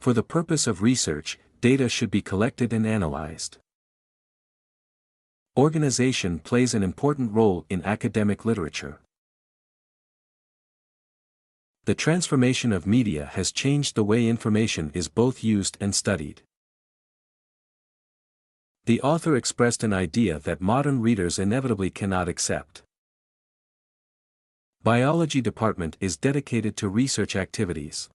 For the purpose of research, data should be collected and analyzed. Organization plays an important role in academic literature. The transformation of media has changed the way information is both used and studied. The author expressed an idea that modern readers inevitably cannot accept. Biology department is dedicated to research activities.